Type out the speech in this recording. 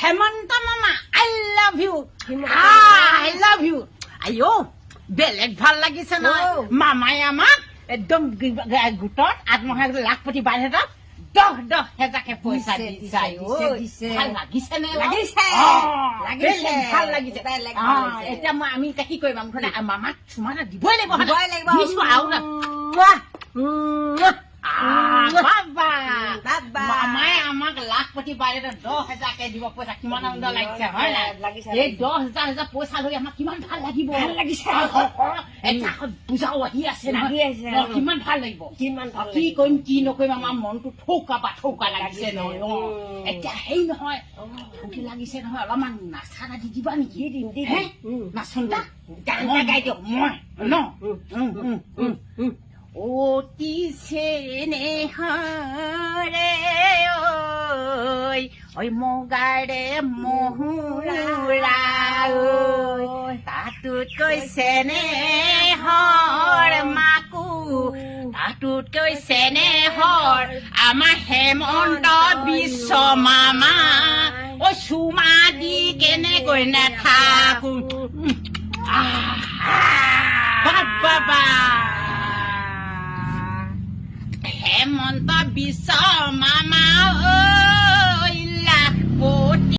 হেমন্ত মামা I love you I love you আইও বেলেগ ভাল লাগিছে নহয় মামাই আমাক একদম গোটত আত্মসহায়ক লাখপতি বাইদেউহঁতক 10,000কে পইচা দিছে ভাল লাগিছে নে ভাল লাগিছে এতিয়া মই আমি এতিয়া কি কৰিম মুঠতে মামাক চুমা এটা দিবই লাগিব দিছো আৰু না মামাই আমাক লাখপতি বাইদেউ 10,000কে দিব পইচা কিমান আনন্দ লাগিছে হয় নাই এই 10,000 পইচা লৈ আমাক কিমান ভাল লাগিব ভাল লাগিছে এটা পূজাও আহি আছে কিমান ভাল লাগিব কি কৰিম কি নকৰিম আমাৰ মনটো ঠৌকা লাগিছে নহয় এতিয়া সেই নহয় ঠৌকি লাগিছে নহয় অলপমান নাচা দি দিবা নেকি নাচোন গাই দিয়ক মই ন অতি চেনেহৰে ঐ মুগাৰে মহুৰা তাতোতকৈ চেনেহৰ মাকো তাতোতকৈ চেনেহৰ আমাৰ হেমন্ত বিশ্ব মামা ঐ চুমা দি কেনেকৈ নাথাকো বাবা হেমন্ত বিশ্ব মামা